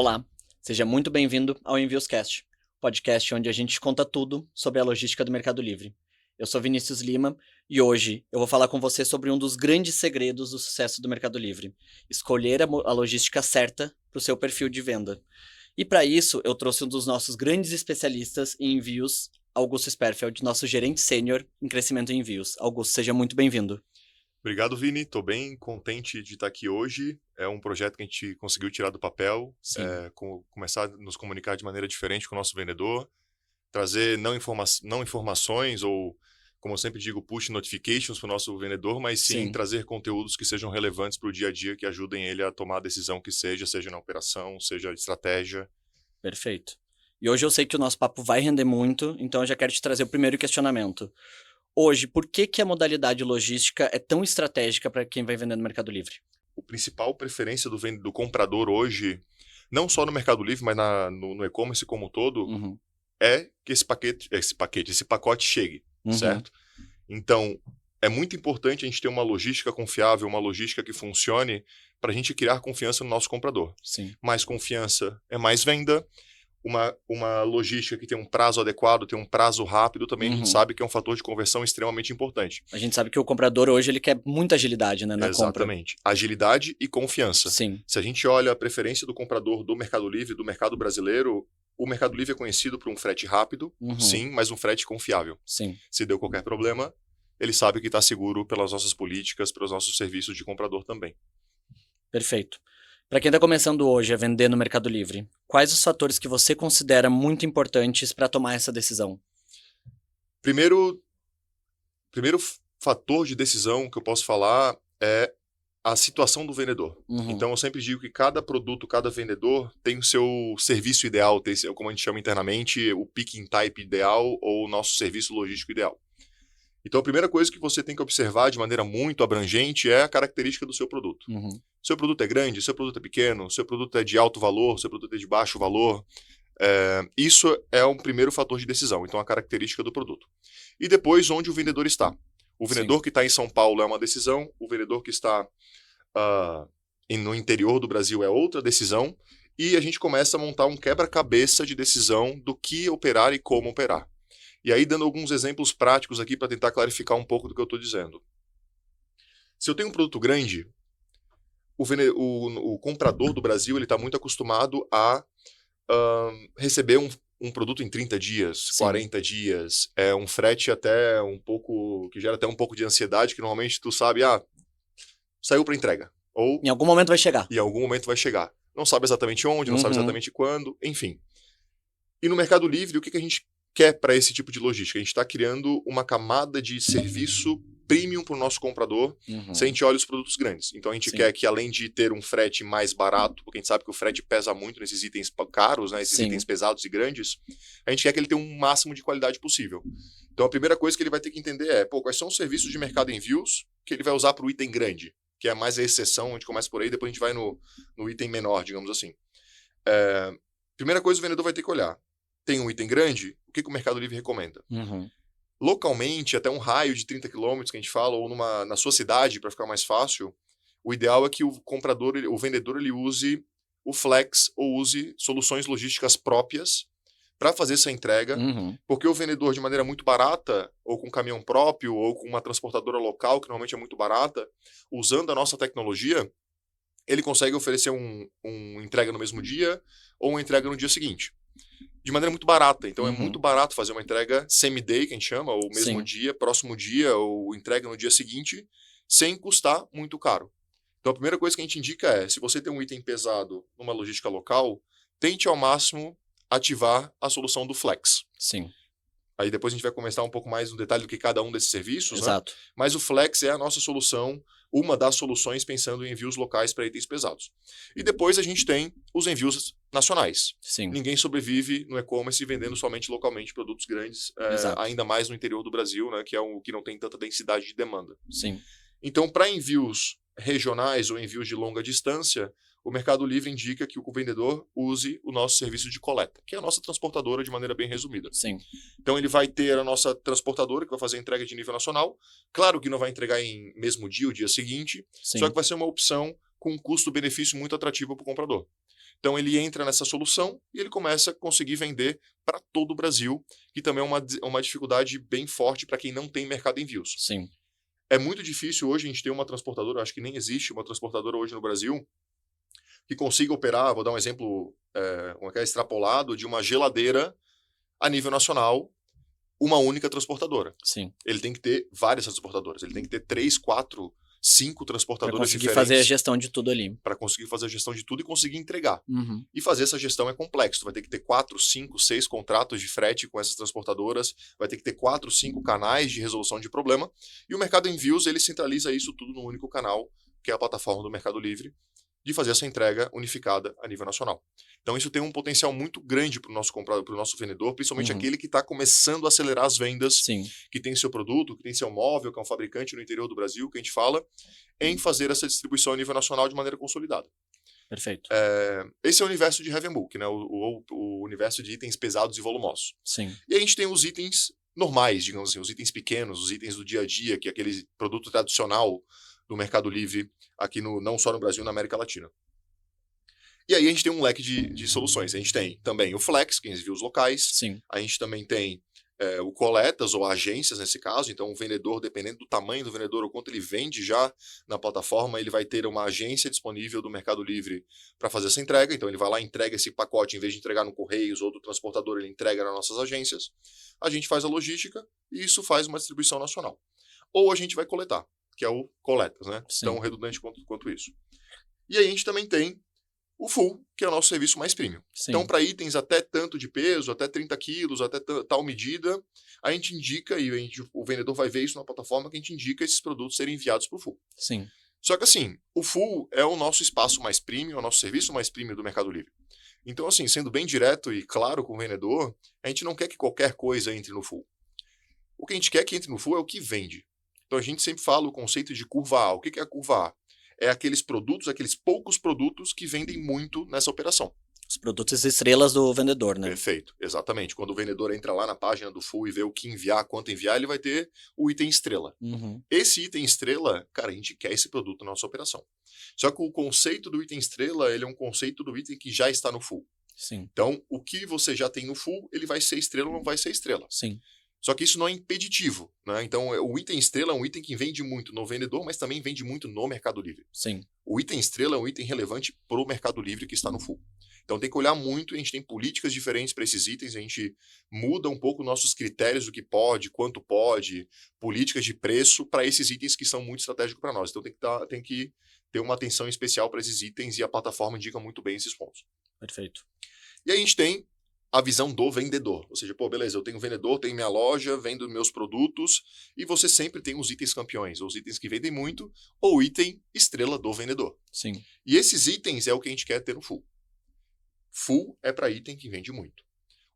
Olá, seja muito bem-vindo ao EnviosCast, podcast onde a gente conta tudo sobre a logística do Mercado Livre. Eu sou Vinícius Lima e hoje eu vou falar com você sobre um dos grandes segredos do sucesso do Mercado Livre: escolher a logística certa para o seu perfil de venda. E para isso eu trouxe um dos nossos grandes especialistas em envios, Augusto Sperfeld, nosso gerente sênior em crescimento em envios. Augusto, seja muito bem-vindo. Obrigado, Vini. Estou bem contente de estar aqui hoje. É um projeto que a gente conseguiu tirar do papel, Sim, começar a nos comunicar de maneira diferente com o nosso vendedor, trazer não informações ou, como eu sempre digo, push notifications para o nosso vendedor, mas sim sim, trazer conteúdos que sejam relevantes para o dia a dia, que ajudem ele a tomar a decisão que seja na operação, seja estratégia. perfeito. E hoje eu sei que o nosso papo vai render muito, então eu já quero te trazer o primeiro questionamento. Hoje, por que que a modalidade logística é tão estratégica para quem vai vender no Mercado Livre? O principal preferência do comprador hoje, não só no Mercado Livre, mas no e-commerce como um todo, Uhum, é que esse pacote chegue, uhum, certo? Então, é muito importante a gente ter uma logística confiável, uma logística que funcione para a gente criar confiança no nosso comprador. sim. Mais confiança é mais venda. Uma logística que tem um prazo adequado, tem um prazo rápido, também a gente Uhum. sabe que é um fator de conversão extremamente importante. A gente sabe que o comprador hoje ele quer muita agilidade, né, na compra. Exatamente. Agilidade e confiança. Sim. Se a gente olha a preferência do comprador do Mercado Livre, do mercado brasileiro, o Mercado Livre é conhecido por um frete rápido, Uhum. sim, mas um frete confiável. Sim. Se deu qualquer problema, ele sabe que está seguro pelas nossas políticas, pelos nossos serviços de comprador também. Perfeito. Para quem está começando hoje a vender no Mercado Livre, quais os fatores que você considera muito importantes para tomar essa decisão? Primeiro fator de decisão que eu posso falar é a situação do vendedor. Uhum. Então, eu sempre digo que cada produto, cada vendedor tem o seu serviço ideal, como a gente chama internamente, o picking type ideal ou o nosso serviço logístico ideal. Então, a primeira coisa que você tem que observar de maneira muito abrangente é a característica do seu produto. Uhum. Seu produto é grande, seu produto é pequeno, seu produto é de alto valor, seu produto é de baixo valor. Isso é um primeiro fator de decisão, então a característica do produto. E depois, onde o vendedor está. O Sim. vendedor que está em São Paulo é uma decisão, o vendedor que está no interior do Brasil é outra decisão, e a gente começa a montar um quebra-cabeça de decisão do que operar e como operar. E aí, dando alguns exemplos práticos aqui para tentar clarificar um pouco do que eu estou dizendo. Se eu tenho um produto grande, o comprador do Brasil está muito acostumado a receber um produto em 30 dias, Sim. 40 dias, é um frete até um pouco, que gera até um pouco de ansiedade, que normalmente tu sabe, saiu para entrega, ou Em algum momento vai chegar. em algum momento vai chegar. Não sabe exatamente onde, não sabe Uhum. exatamente quando, enfim. E no Mercado Livre, o que a gente quer para esse tipo de logística? A gente está criando uma camada de serviço premium para o nosso comprador, se a Uhum. gente olha os produtos grandes. Então a gente Sim. quer que, além de ter um frete mais barato, porque a gente sabe que o frete pesa muito nesses itens caros, né, esses itens Sim. pesados e grandes, a gente quer que ele tenha um máximo de qualidade possível. Então a primeira coisa que ele vai ter que entender é, quais são os serviços de mercado envios que ele vai usar para o item grande, que é mais a exceção, a gente começa por aí, depois a gente vai no item menor, digamos assim. Primeira coisa o vendedor vai ter que olhar. Tem um item grande, o que o Mercado Livre recomenda? Uhum. Localmente, até um raio de 30 quilômetros que a gente fala, ou na sua cidade, para ficar mais fácil, o ideal é que o vendedor, ele use o Flex ou use soluções logísticas próprias para fazer essa entrega, Uhum. porque o vendedor, de maneira muito barata, ou com caminhão próprio, ou com uma transportadora local, que normalmente é muito barata, usando a nossa tecnologia, ele consegue oferecer um entrega no mesmo dia ou uma entrega no dia seguinte de maneira muito barata. Então é muito Uhum. barato fazer uma entrega semi-day, que a gente chama, ou mesmo Sim. dia, próximo dia, ou entrega no dia seguinte, sem custar muito caro. Então a primeira coisa que a gente indica é, se você tem um item pesado numa logística local, tente ao máximo ativar a solução do Flex. Sim. Aí depois a gente vai começar um pouco mais no detalhe do que cada um desses serviços, né? Exato. Mas o Flex é a nossa solução, uma das soluções pensando em envios locais para itens pesados. E depois a gente tem os envios nacionais. Sim. Ninguém sobrevive no e-commerce vendendo somente localmente produtos grandes, Exato. ainda mais no interior do Brasil, né, que é o que não tem tanta densidade de demanda. Sim. Então, para envios regionais ou envios de longa distância, o Mercado Livre indica que o vendedor use o nosso serviço de coleta, que é a nossa transportadora de maneira bem resumida. Sim. Então ele vai ter a nossa transportadora que vai fazer a entrega de nível nacional. Claro que não vai entregar em mesmo dia, o dia seguinte, só que Sim. vai ser uma opção com um custo-benefício muito atrativo para o comprador. Então ele entra nessa solução e ele começa a conseguir vender para todo o Brasil, que também é uma dificuldade bem forte para quem não tem mercado em envios. Sim. É muito difícil hoje a gente ter uma transportadora, acho que nem existe uma transportadora hoje no Brasil, que consiga operar, vou dar um exemplo extrapolado, de uma geladeira a nível nacional, uma única transportadora. Sim. Ele tem que ter várias transportadoras, ele tem que ter 3, 4, 5 Para transportadoras conseguir diferentes. fazer a gestão de tudo ali. Para conseguir fazer a gestão de tudo e conseguir entregar. Uhum. E fazer essa gestão é complexo. Tu vai ter que ter 4, 5, 6 contratos de frete com essas transportadoras, vai ter que ter 4, 5 canais de resolução de problema. E o Mercado Envios, ele centraliza isso tudo num único canal, que é a plataforma do Mercado Livre, de fazer essa entrega unificada a nível nacional. Então isso tem um potencial muito grande para o nosso comprador, para o nosso vendedor, principalmente aquele que está começando a acelerar as vendas, Sim. que tem seu produto, que tem seu móvel, que é um fabricante no interior do Brasil, que a gente fala, em fazer essa distribuição a nível nacional de maneira consolidada. Perfeito. Esse é o universo de Heavy Book, né? O universo de itens pesados e volumosos. Sim. E a gente tem os itens normais, digamos assim, os itens pequenos, os itens do dia a dia, que é aquele produto tradicional do Mercado Livre, aqui não só no Brasil, na América Latina. E aí a gente tem um leque de soluções. A gente tem também o Flex, que é envios locais. Sim. A gente também tem o coletas ou agências nesse caso. Então o vendedor, dependendo do tamanho do vendedor ou quanto ele vende já na plataforma, ele vai ter uma agência disponível do Mercado Livre para fazer essa entrega. Então ele vai lá e entrega esse pacote, em vez de entregar no Correios ou do transportador, ele entrega nas nossas agências. A gente faz a logística e isso faz uma distribuição nacional. Ou a gente vai coletar, que é o coletas, né? Sim. Tão redundante quanto isso. E aí a gente também tem o full, que é o nosso serviço mais premium. Sim. Então, para itens até tanto de peso, até 30 quilos, até tal medida, a gente indica, e o vendedor vai ver isso na plataforma, que a gente indica esses produtos serem enviados para o full. Sim. Só que assim, o full é o nosso espaço mais premium, é o nosso serviço mais premium do Mercado Livre. Então, assim, sendo bem direto e claro com o vendedor, a gente não quer que qualquer coisa entre no full. O que a gente quer que entre no full é o que vende. Então, a gente sempre fala o conceito de curva A. O que é a curva A? É aqueles produtos, aqueles poucos produtos que vendem muito nessa operação. Os produtos estrelas do vendedor, né? Perfeito, exatamente. Quando o vendedor entra lá na página do full e vê o que enviar, quanto enviar, ele vai ter o item estrela. Uhum. Esse item estrela, cara, a gente quer esse produto na nossa operação. Só que o conceito do item estrela, ele é um conceito do item que já está no full. Sim. Então, o que você já tem no full, ele vai ser estrela ou não vai ser estrela. Sim. Só que isso não é impeditivo, né? Então, o item estrela é um item que vende muito no vendedor, mas também vende muito no Mercado Livre. Sim. O item estrela é um item relevante para o Mercado Livre que está no full. Então tem que olhar muito, a gente tem políticas diferentes para esses itens, a gente muda um pouco nossos critérios do que pode, quanto pode, políticas de preço para esses itens que são muito estratégicos para nós. Então tem que ter uma atenção especial para esses itens e a plataforma indica muito bem esses pontos. Perfeito. E aí a gente tem a visão do vendedor. Ou seja, pô, beleza, eu tenho um vendedor, tenho minha loja, vendo meus produtos, e você sempre tem os itens campeões, ou os itens que vendem muito, ou o item estrela do vendedor. Sim. E esses itens é o que a gente quer ter no full. Full é para item que vende muito.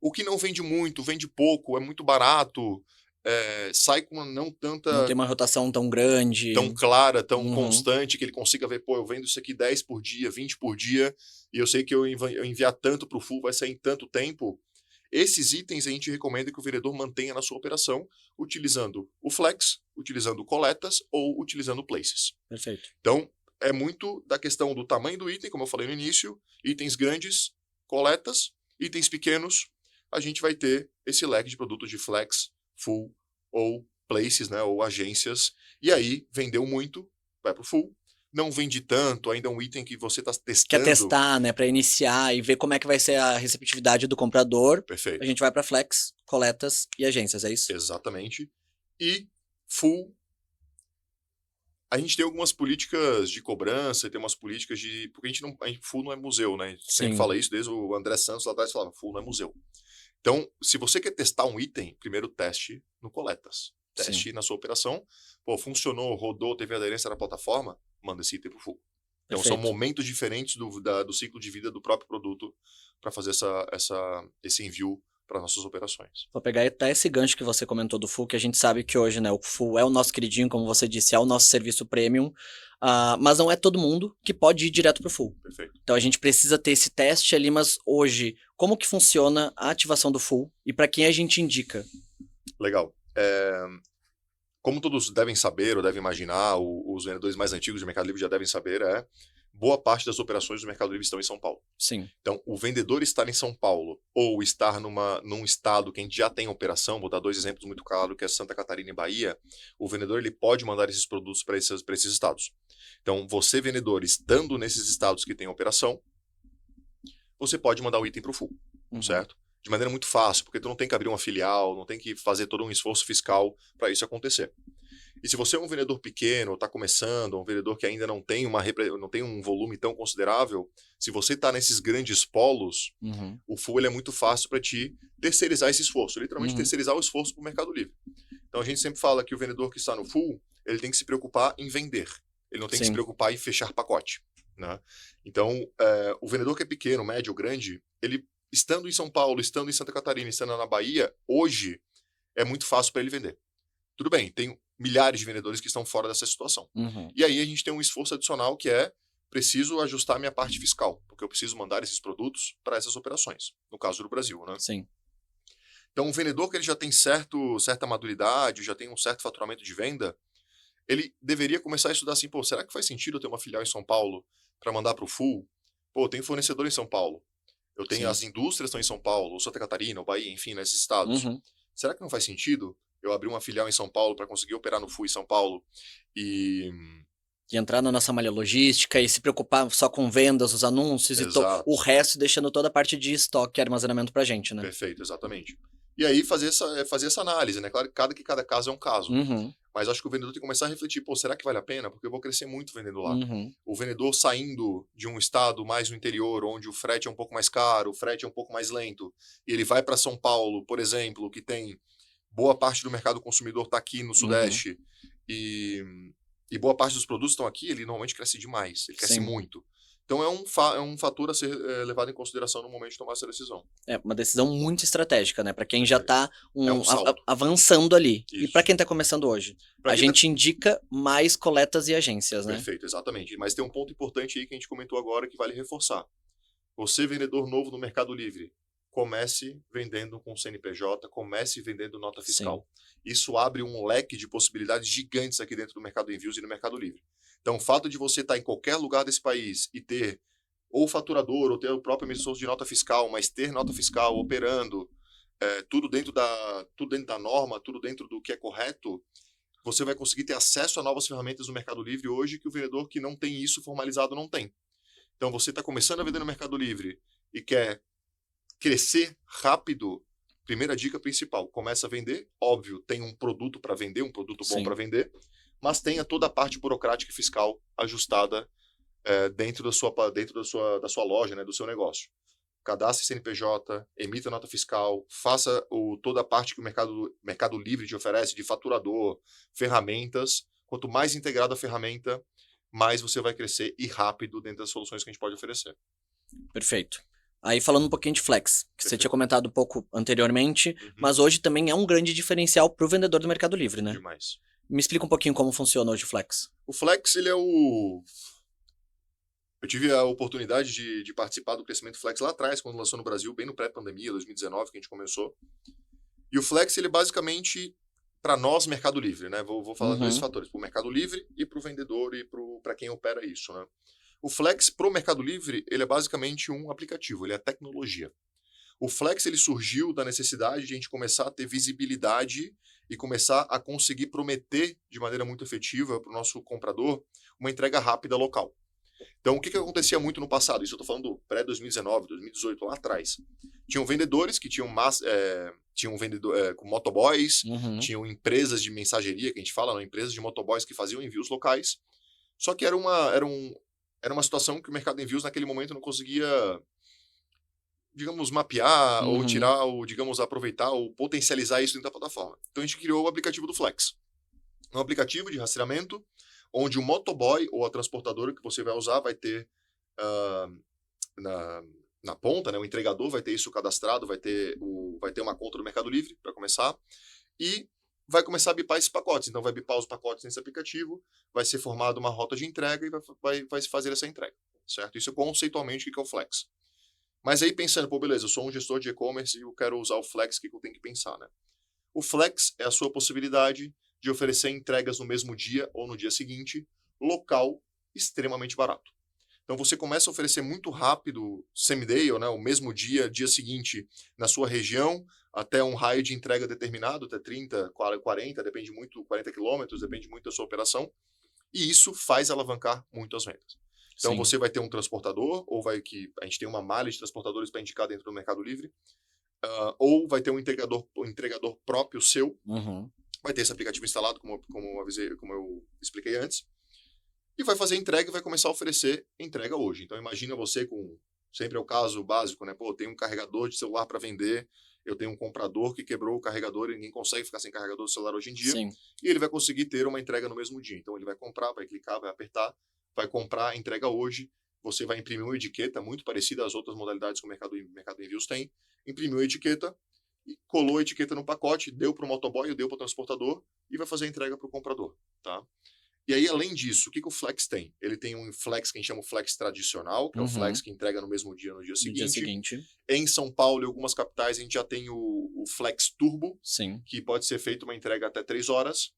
O que não vende muito, vende pouco, é muito barato, sai com não Não tem uma rotação tão grande. tão clara, tão constante, que ele consiga ver, pô, eu vendo isso aqui 10 por dia, 20 por dia, e eu sei que eu enviar tanto para o full vai sair em tanto tempo. Esses itens a gente recomenda que o vendedor mantenha na sua operação, utilizando o Flex, utilizando coletas ou utilizando places. Perfeito. Então, é muito da questão do tamanho do item, como eu falei no início, itens grandes, coletas, itens pequenos, a gente vai ter esse leque de produtos de Flex, Full ou places, né, ou agências, e aí vendeu muito, vai para o Full. Não vende tanto, ainda é um item que você está testando. Quer testar, né, para iniciar e ver como é que vai ser a receptividade do comprador. Perfeito. A gente vai para Flex, coletas e agências, é isso? Exatamente. E Full, a gente tem algumas políticas de cobrança, tem umas políticas de... Porque Full não é museu, né? A gente sempre fala isso, desde o André Santos lá atrás falava, Full não é museu. Então, se você quer testar um item, primeiro teste no coletas. Teste na sua operação. Pô, funcionou, rodou, teve aderência na plataforma, manda esse item pro full. Então, Perfeito. são momentos diferentes do ciclo de vida do próprio produto para fazer esse envio para nossas operações. Vou pegar até esse gancho que você comentou do Full, que a gente sabe que hoje, né, o Full é o nosso queridinho, como você disse, é o nosso serviço premium, mas não é todo mundo que pode ir direto pro Full. Perfeito. Então a gente precisa ter esse teste ali, mas hoje, como que funciona a ativação do Full e para quem a gente indica? Legal. Como todos devem saber ou devem imaginar, os vendedores mais antigos do Mercado Livre já devem saber, boa parte das operações do Mercado Livre estão em São Paulo. Sim. Então, o vendedor estar em São Paulo ou estar num estado que a gente já tem operação, vou dar 2 exemplos muito claros, que é Santa Catarina e Bahia, o vendedor ele pode mandar esses produtos para esses estados. Então, você, vendedor, estando nesses estados que tem operação, você pode mandar o item para o full, certo? De maneira muito fácil, porque tu não tem que abrir uma filial, não tem que fazer todo um esforço fiscal para isso acontecer. E se você é um vendedor pequeno, está começando, um vendedor que ainda não tem um volume tão considerável, se você está nesses grandes polos, o full ele é muito fácil para ti terceirizar esse esforço, literalmente terceirizar o esforço para o Mercado Livre. Então a gente sempre fala que o vendedor que está no full, ele tem que se preocupar em vender, ele não tem que se preocupar em fechar pacote, né? Então, o vendedor que é pequeno, médio ou grande, ele estando em São Paulo, estando em Santa Catarina, estando na Bahia, hoje é muito fácil para ele vender. Tudo bem, tem milhares de vendedores que estão fora dessa situação. E aí a gente tem um esforço adicional que é preciso ajustar minha parte fiscal, porque eu preciso mandar esses produtos para essas operações, no caso do Brasil, né? Sim. Então, um vendedor que ele já tem certa maturidade, já tem um certo faturamento de venda, ele deveria começar a estudar assim, pô, será que faz sentido eu ter uma filial em São Paulo para mandar para o full? Pô, eu tenho fornecedor em São Paulo, eu tenho as indústrias estão em São Paulo, ou Santa Catarina, ou Bahia, enfim, nesses estados. Será que não faz sentido eu abrir uma filial em São Paulo para conseguir operar no full em São Paulo e entrar na nossa malha logística e se preocupar só com vendas, os anúncios e o resto deixando toda a parte de estoque e armazenamento pra gente, né? Perfeito, exatamente. E aí fazer essa análise, né? Claro que cada caso é um caso. Mas acho que o vendedor tem que começar a refletir, pô, será que vale a pena? Porque eu vou crescer muito vendendo lá. O vendedor saindo de um estado mais no interior, onde o frete é um pouco mais caro, o frete é um pouco mais lento, e ele vai para São Paulo, por exemplo, que tem boa parte do mercado consumidor está aqui no Sudeste, e boa parte dos produtos estão aqui, ele normalmente cresce demais, ele cresce muito. Então é um fator a ser levado em consideração no momento de tomar essa decisão. É uma decisão muito estratégica, né? Para quem já está salto. avançando ali. Isso. E para quem está começando hoje? A gente indica mais coletas e agências, né? Perfeito, exatamente. Mas tem um ponto importante aí que a gente comentou agora que vale reforçar. Você, vendedor novo no Mercado Livre, comece vendendo com CNPJ, comece vendendo nota fiscal. Isso abre um leque de possibilidades gigantes aqui dentro do Mercado Envios e no Mercado Livre. Então, o fato de você estar em qualquer lugar desse país e ter ou faturador, ou ter o próprio emissor de nota fiscal, mas ter nota fiscal operando, tudo dentro da norma, tudo dentro do que é correto, você vai conseguir ter acesso a novas ferramentas no Mercado Livre hoje que o vendedor que não tem isso formalizado não tem. Então, você está começando a vender no Mercado Livre e quer crescer rápido, primeira dica principal, começa a vender, óbvio, tem um produto para vender, um produto bom para vender, mas tenha toda a parte burocrática e fiscal ajustada dentro da sua loja, né, do seu negócio. Cadastre CNPJ, emita nota fiscal, faça toda a parte que o Mercado Livre te oferece de faturador, ferramentas. Quanto mais integrada a ferramenta, mais você vai crescer e rápido dentro das soluções que a gente pode oferecer. Perfeito. Aí falando um pouquinho de Flex, que você tinha comentado um pouco anteriormente, mas hoje também é um grande diferencial para o vendedor do Mercado Livre, né? Demais. Me explica um pouquinho como funciona hoje o Flex. O Flex, ele é o... Eu tive a oportunidade de participar do crescimento Flex lá atrás, quando lançou no Brasil, bem no pré-pandemia, 2019, que a gente começou. E o Flex, ele basicamente, para nós, Mercado Livre, né? Vou falar dois fatores, para o Mercado Livre e para o vendedor e para quem opera isso, né? O Flex, para o Mercado Livre, ele é basicamente um aplicativo, ele é tecnologia. O Flex, ele surgiu da necessidade de a gente começar a ter visibilidade e começar a conseguir prometer de maneira muito efetiva para o nosso comprador uma entrega rápida local. Então, o que acontecia muito no passado? Isso eu estou falando pré-2019, 2018, lá atrás. Tinham vendedores que tinham com motoboys, tinham empresas de mensageria, que a gente fala, não, empresas de motoboys que faziam envios locais. Só que era uma situação que o mercado de envios naquele momento não conseguia, digamos, mapear ou tirar, ou, digamos, aproveitar ou potencializar isso dentro da plataforma. Então, a gente criou o aplicativo do Flex. Um aplicativo de rastreamento onde o motoboy ou a transportadora que você vai usar vai ter na ponta, né, o entregador vai ter isso cadastrado, vai ter uma conta no Mercado Livre para começar e vai começar a bipar esses pacotes. Então vai bipar os pacotes nesse aplicativo, vai ser formada uma rota de entrega e vai se fazer essa entrega, certo? Isso é conceitualmente o que é o Flex. Mas aí pensando, pô, beleza, eu sou um gestor de e-commerce e eu quero usar o Flex, o que eu tenho que pensar, né? O Flex é a sua possibilidade de oferecer entregas no mesmo dia ou no dia seguinte, local, extremamente barato. Então você começa a oferecer muito rápido, same-day, ou, né, o mesmo dia, dia seguinte, na sua região, até um raio de entrega determinado, até 30, 40, depende muito, 40 quilômetros, depende muito da sua operação, e isso faz alavancar muito as vendas. Então Sim. você vai ter um transportador, ou a gente tem uma malha de transportadores para indicar dentro do Mercado Livre, ou vai ter um entregador próprio seu, Uhum. vai ter esse aplicativo instalado, como eu expliquei antes, e vai fazer entrega e vai começar a oferecer entrega hoje. Então imagina você com, sempre é o caso básico, né? Pô, tem um carregador de celular para vender, eu tenho um comprador que quebrou o carregador e ninguém consegue ficar sem carregador do celular hoje em dia, Sim. e ele vai conseguir ter uma entrega no mesmo dia. Então ele vai comprar, vai clicar, vai apertar, vai comprar, entrega hoje, você vai imprimir uma etiqueta muito parecida às outras modalidades que o Mercado Envios tem, imprimiu a etiqueta e colou a etiqueta no pacote, deu para o motoboy, deu para o transportador e vai fazer a entrega para o comprador, tá? E aí, além disso, o que o Flex tem? Ele tem um Flex que a gente chama de Flex tradicional, que é o Uhum. Flex que entrega no mesmo dia, no dia No dia seguinte. seguinte. Em São Paulo e algumas capitais, a gente já tem o Flex Turbo, Sim. que pode ser feito uma entrega até 3 horas.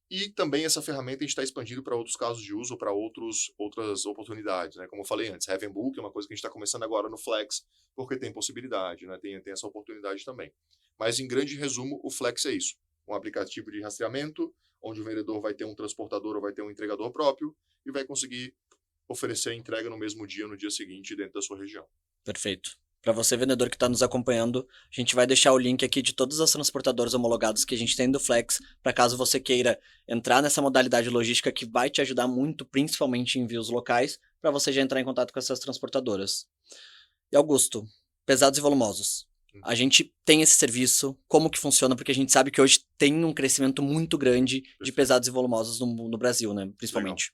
E também essa ferramenta a gente está expandindo para outros casos de uso, para outras oportunidades, né? Como eu falei antes, Heaven Book é uma coisa que a gente está começando agora no Flex, porque tem possibilidade, né? Tem essa oportunidade também. Mas, em grande resumo, o Flex é isso. Um aplicativo de rastreamento, onde o vendedor vai ter um transportador ou vai ter um entregador próprio e vai conseguir oferecer a entrega no mesmo dia, no dia seguinte, dentro da sua região. Perfeito. Para você, vendedor que está nos acompanhando, a gente vai deixar o link aqui de todas as transportadoras homologadas que a gente tem do Flex, para caso você queira entrar nessa modalidade logística que vai te ajudar muito, principalmente em envios locais, para você já entrar em contato com essas transportadoras. E Augusto, pesados e volumosos. A gente tem esse serviço, como que funciona? Porque a gente sabe que hoje tem um crescimento muito grande de Perfeito. pesados e volumosos no Brasil, né? Principalmente.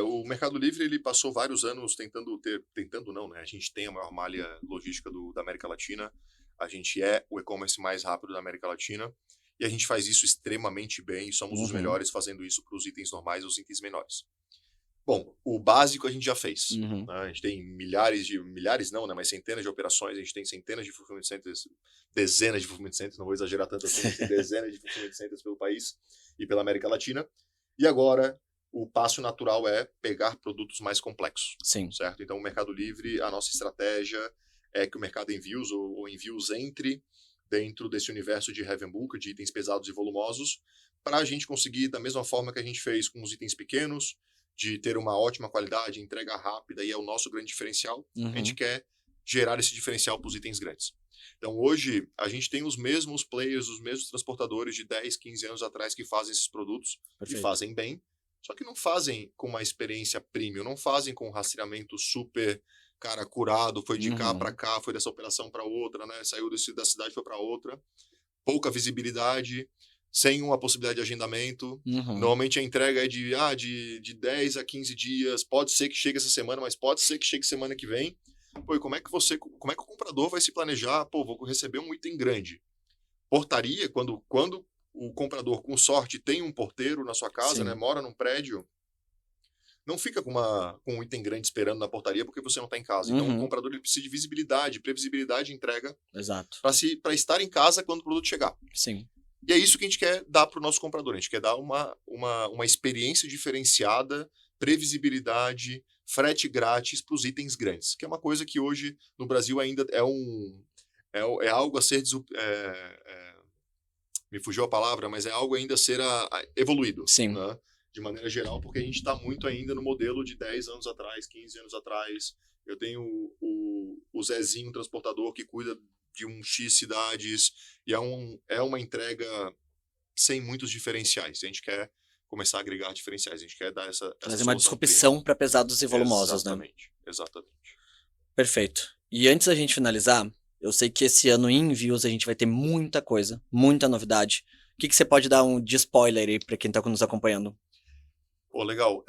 O Mercado Livre ele passou vários anos tentando não, né? A gente tem a maior malha logística da América Latina, a gente é o e-commerce mais rápido da América Latina e a gente faz isso extremamente bem, somos os Uhum. melhores fazendo isso para os itens normais e os itens menores. Bom, o básico a gente já fez. Uhum. Né? A gente tem milhares não, né? Mas centenas de operações, a gente tem centenas de fulfillment centers, dezenas de fulfillment centers, não vou exagerar tanto assim, mas tem dezenas de fulfillment centers pelo país e pela América Latina. E agora o passo natural é pegar produtos mais complexos, Sim. certo? Então, o Mercado Livre, a nossa estratégia é que o Mercado Envios ou Envios entre dentro desse universo de Heaven Book, de itens pesados e volumosos, para a gente conseguir, da mesma forma que a gente fez com os itens pequenos, de ter uma ótima qualidade, entrega rápida, e é o nosso grande diferencial, a gente Uhum. quer gerar esse diferencial para os itens grandes. Então, hoje, a gente tem os mesmos players, os mesmos transportadores de 10, 15 anos atrás que fazem esses produtos e Perfeito. fazem bem, só que não fazem com uma experiência premium, não fazem com um rastreamento super, cara, curado, foi de cá para Uhum. cá, foi dessa operação para outra, né? Saiu da cidade foi para outra. Pouca visibilidade, sem uma possibilidade de agendamento. Uhum. Normalmente a entrega é de 10 a 15 dias, pode ser que chegue essa semana, mas pode ser que chegue semana que vem. Pô, e como é que o comprador vai se planejar? Pô, vou receber um item grande. Portaria, quando o comprador, com sorte, tem um porteiro na sua casa, né, Sim. mora num prédio, não fica com um item grande esperando na portaria porque você não está em casa. Então, o Uhum. comprador ele precisa de visibilidade, previsibilidade de entrega Exato. para estar em casa quando o produto chegar. Sim. E é isso que a gente quer dar para o nosso comprador. A gente quer dar uma experiência diferenciada, previsibilidade, frete grátis para os itens grandes, que é uma coisa que hoje no Brasil ainda é algo a ser me fugiu a palavra, mas é algo ainda a ser evoluído, Sim. né? De maneira geral, porque a gente está muito ainda no modelo de 10 anos atrás, 15 anos atrás. Eu tenho o Zezinho, transportador, que cuida de um X cidades, e é uma entrega sem muitos diferenciais. A gente quer começar a agregar diferenciais, a gente quer dar essa Trazer uma solução premium. disrupção para pesados e volumosos, né? Exatamente. Perfeito. E antes da gente finalizar, eu sei que esse ano em envios a gente vai ter muita coisa, muita novidade. O que você pode dar de spoiler aí para quem está nos acompanhando? Pô, legal.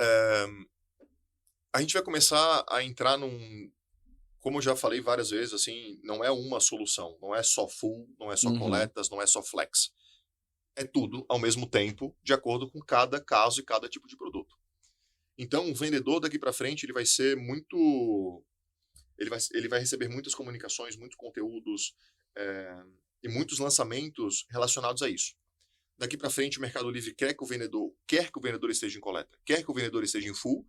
A gente vai começar a entrar como eu já falei várias vezes, assim, não é uma solução, não é só full, não é só Uhum. coletas, não é só flex. É tudo ao mesmo tempo, de acordo com cada caso e cada tipo de produto. Então, o vendedor daqui para frente, ele vai ser muito... Ele vai receber muitas comunicações, muitos conteúdos e muitos lançamentos relacionados a isso. Daqui para frente, o Mercado Livre quer que o vendedor esteja em coleta, quer que o vendedor esteja em full,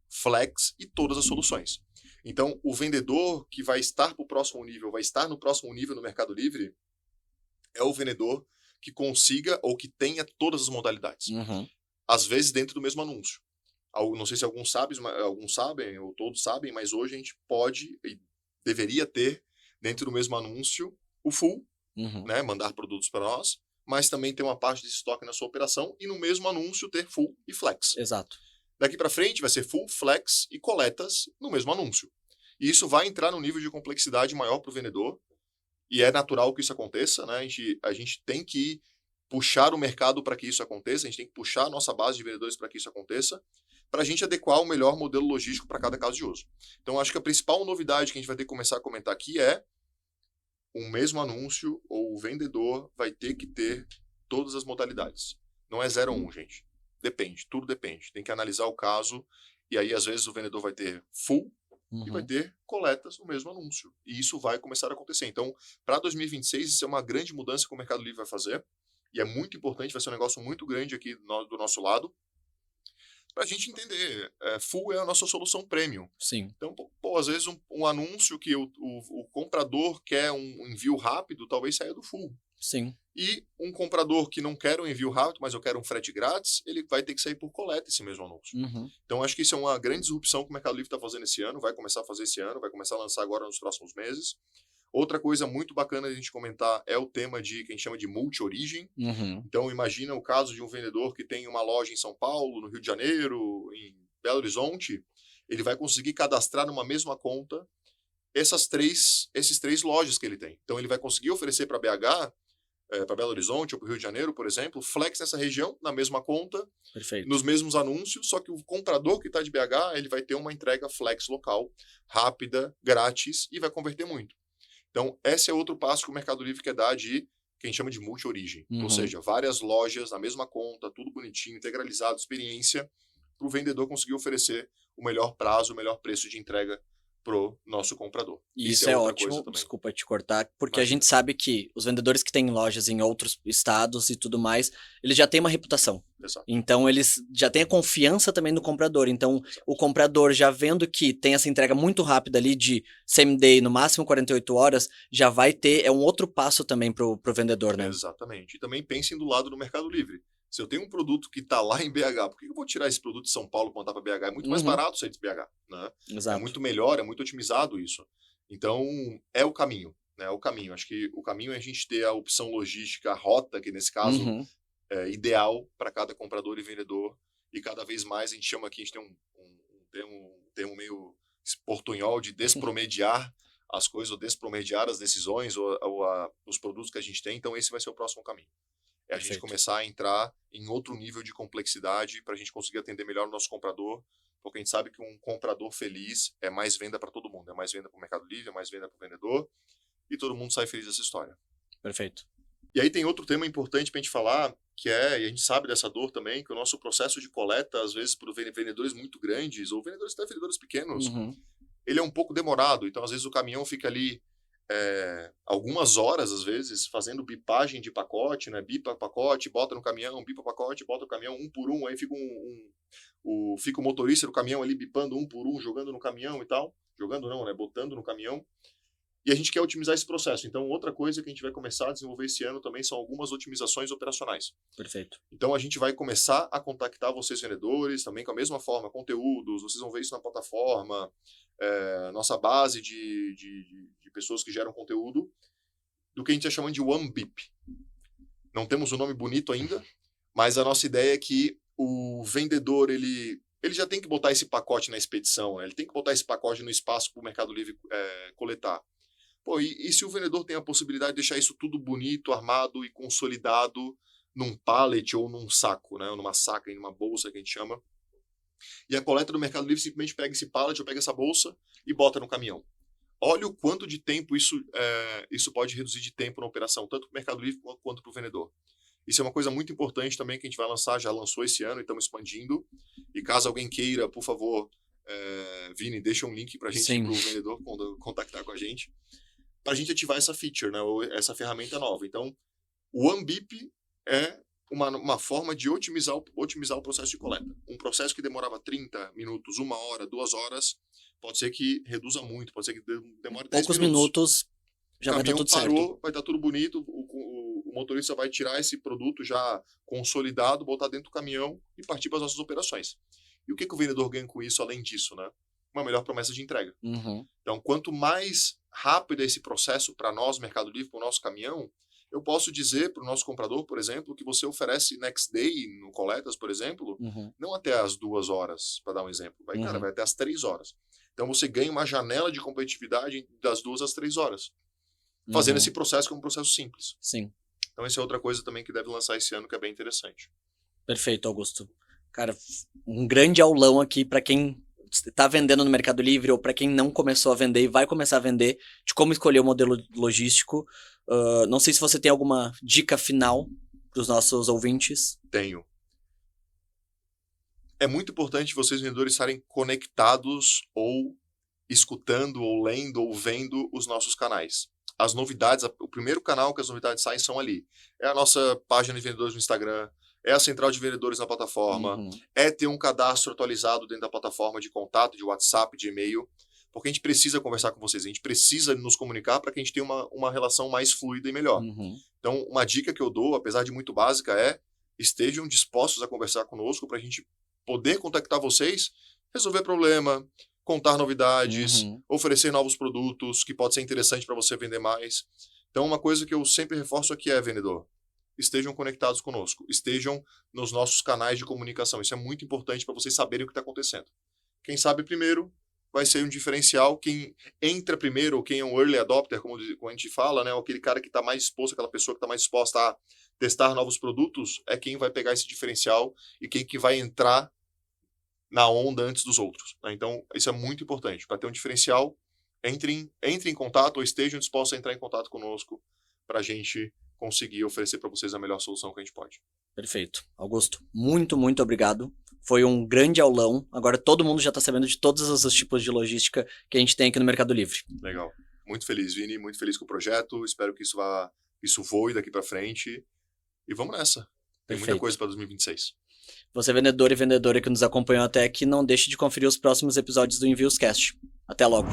flex e todas as soluções. Então, o vendedor que vai estar para o próximo nível, vai estar no próximo nível no Mercado Livre, é o vendedor que consiga ou que tenha todas as modalidades. Às vezes dentro do mesmo anúncio. Não sei se alguns sabem, ou todos sabem, mas hoje a gente pode e deveria ter dentro do mesmo anúncio o full, né, mandar produtos para nós, mas também ter uma parte de estoque na sua operação e no mesmo anúncio ter full e flex. Exato. Daqui para frente vai ser full, flex e coletas no mesmo anúncio. E isso vai entrar num nível de complexidade maior para o vendedor, e é natural que isso aconteça, né? A gente tem que puxar o mercado para que isso aconteça, a gente tem que puxar a nossa base de vendedores para que isso aconteça, para a gente adequar o melhor modelo logístico para cada caso de uso. Então, acho que a principal novidade que a gente vai ter que começar a comentar aqui é o mesmo anúncio, ou o vendedor vai ter que ter todas as modalidades. Não é 0 ou 1, gente. Depende, tudo depende. Tem que analisar o caso, e aí às vezes o vendedor vai ter full e vai ter coletas no mesmo anúncio. E isso vai começar a acontecer. Então, para 2026, isso é uma grande mudança que o Mercado Livre vai fazer, e é muito importante, vai ser um negócio muito grande aqui do nosso lado, para a gente entender. Full é a nossa solução premium. Sim. Então, às vezes um anúncio que o comprador quer um envio rápido, talvez saia do full. Sim. E um comprador que não quer um envio rápido, mas eu quero um frete grátis, ele vai ter que sair por coleta esse mesmo anúncio. Então, acho que isso é uma grande disrupção que o Mercado Livre está fazendo esse ano, vai começar a fazer esse ano, vai começar a lançar agora nos próximos meses. Outra coisa muito bacana de a gente comentar é o tema que a gente chama de multi-origem. Então, imagina o caso de um vendedor que tem uma loja em São Paulo, no Rio de Janeiro, em Belo Horizonte, ele vai conseguir cadastrar numa mesma conta esses três lojas que ele tem. Então, ele vai conseguir oferecer para BH, para Belo Horizonte ou para o Rio de Janeiro, por exemplo, flex nessa região, na mesma conta, Perfeito. nos mesmos anúncios, só que o comprador que está de BH, ele vai ter uma entrega flex local, rápida, grátis, e vai converter muito. Então, esse é outro passo que o Mercado Livre quer dar que a gente chama de multi-origem. Ou seja, várias lojas na mesma conta, tudo bonitinho, integralizado, experiência, para o vendedor conseguir oferecer o melhor prazo, o melhor preço de entrega pro nosso comprador. E isso é outra ótimo, coisa também. desculpa te cortar, porque Imagina. a gente sabe que os vendedores que têm lojas em outros estados e tudo mais, eles já têm uma reputação. Exato. Então, eles já têm a confiança também no comprador. Então, o comprador já vendo que tem essa entrega muito rápida ali de same day, no máximo 48 horas, já vai ter, é um outro passo também pro vendedor, né? Exatamente. E também pensem do lado do Mercado Livre. Se eu tenho um produto que está lá em BH, por que eu vou tirar esse produto de São Paulo e mandar para BH? É muito mais barato sair de BH, né? Exato. É muito melhor, é muito otimizado isso. Então, é o caminho, né? É o caminho. Acho que o caminho é a gente ter a opção logística, a rota, que nesse caso é ideal para cada comprador e vendedor. E cada vez mais a gente chama aqui, a gente tem um termo meio portunhol de despromediar as coisas, ou despromediar as decisões, ou os produtos que a gente tem. Então, esse vai ser o próximo caminho. É a gente começar a entrar em outro nível de complexidade para a gente conseguir atender melhor o nosso comprador, porque a gente sabe que um comprador feliz é mais venda para todo mundo, é mais venda para o Mercado Livre, é mais venda para o vendedor, e todo mundo sai feliz dessa história. Perfeito. E aí tem outro tema importante para a gente falar, que é, e a gente sabe dessa dor também, que o nosso processo de coleta, às vezes, por vendedores muito grandes, ou até vendedores pequenos, ele é um pouco demorado, então às vezes o caminhão fica ali algumas horas, às vezes, fazendo bipagem de pacote, né? Bipa pacote, bota no caminhão, bipa pacote, bota no caminhão um por um, aí fica fica o motorista do caminhão ali bipando um por um, jogando no caminhão e tal. Jogando não, né? Botando no caminhão. E a gente quer otimizar esse processo. Então, outra coisa que a gente vai começar a desenvolver esse ano também são algumas otimizações operacionais. Perfeito. Então, a gente vai começar a contactar vocês vendedores, também com a mesma forma, conteúdos, vocês vão ver isso na plataforma, nossa base de pessoas que geram conteúdo, do que a gente está chamando de One Bip. Não temos um nome bonito ainda, mas a nossa ideia é que o vendedor, ele já tem que botar esse pacote na expedição, né? Ele tem que botar esse pacote no espaço para o Mercado Livre coletar. Pô, e se o vendedor tem a possibilidade de deixar isso tudo bonito, armado e consolidado num pallet ou num saco, né? Ou numa saca, numa bolsa que a gente chama. E a coleta do Mercado Livre simplesmente pega esse pallet ou pega essa bolsa e bota no caminhão. Olha o quanto de tempo isso pode reduzir de tempo na operação, tanto para o Mercado Livre quanto para o vendedor. Isso é uma coisa muito importante também que a gente vai lançar, já lançou esse ano e estamos expandindo. E caso alguém queira, por favor, Vini, deixa um link para a gente, para o vendedor contactar com a gente, para a gente ativar essa feature, né, ou essa ferramenta nova. Então, o OneBip é uma forma de otimizar o processo de coleta. Um processo que demorava 30 minutos, 1 hora, 2 horas, pode ser que reduza muito, pode ser que demore 10 Poucos minutos. minutos já O vai estar caminhão tudo certo. parou, vai estar tudo bonito, o motorista vai tirar esse produto já consolidado, botar dentro do caminhão e partir para as nossas operações. E o que o vendedor ganha com isso, além disso, né? Uma melhor promessa de entrega. Uhum. Então, quanto mais rápido é esse processo para nós, Mercado Livre, para o nosso caminhão, eu posso dizer para o nosso comprador, por exemplo, que você oferece next day no Coletas, por exemplo, Uhum. não até as 2 horas, para dar um exemplo. Vai, cara, Uhum. vai até as 3 horas. Então, você ganha uma janela de competitividade das 2 às 3 horas. Fazendo Uhum. esse processo como um processo simples. Sim. Então, essa é outra coisa também que deve lançar esse ano, que é bem interessante. Perfeito, Augusto. Cara, um grande aulão aqui para quem está vendendo no Mercado Livre ou para quem não começou a vender e vai começar a vender, de como escolher o modelo logístico. Não sei se você tem alguma dica final para os nossos ouvintes. Tenho. É muito importante vocês, vendedores, estarem conectados ou escutando, ou lendo, ou vendo os nossos canais. As novidades, o primeiro canal que as novidades saem são ali. É a nossa página de vendedores no Instagram, é a central de vendedores na plataforma, Uhum. é ter um cadastro atualizado dentro da plataforma de contato, de WhatsApp, de e-mail, porque a gente precisa conversar com vocês, a gente precisa nos comunicar para que a gente tenha uma relação mais fluida e melhor. Uhum. Então, uma dica que eu dou, apesar de muito básica, é estejam dispostos a conversar conosco para a gente poder contactar vocês, resolver problema, contar novidades, Uhum. oferecer novos produtos que pode ser interessante para você vender mais. Então, uma coisa que eu sempre reforço aqui é, vendedor, estejam conectados conosco, estejam nos nossos canais de comunicação. Isso é muito importante para vocês saberem o que está acontecendo. Quem sabe primeiro vai ser um diferencial. Quem entra primeiro, ou quem é um early adopter, como a gente fala, né, aquele cara que está mais exposto, aquela pessoa que está mais disposta a testar novos produtos, é quem vai pegar esse diferencial e quem que vai entrar na onda antes dos outros. Né? Então, isso é muito importante. Para ter um diferencial, entre em contato ou estejam dispostos a entrar em contato conosco para a gente conseguir oferecer para vocês a melhor solução que a gente pode. Perfeito. Augusto, muito, muito obrigado. Foi um grande aulão. Agora todo mundo já está sabendo de todos os tipos de logística que a gente tem aqui no Mercado Livre. Legal. Muito feliz, Vini. Muito feliz com o projeto. Espero que isso voe daqui para frente. E vamos nessa. Tem muita Perfeito. coisa para 2026. Você, vendedor e vendedora que nos acompanhou até aqui, não deixe de conferir os próximos episódios do Envioscast. Até logo.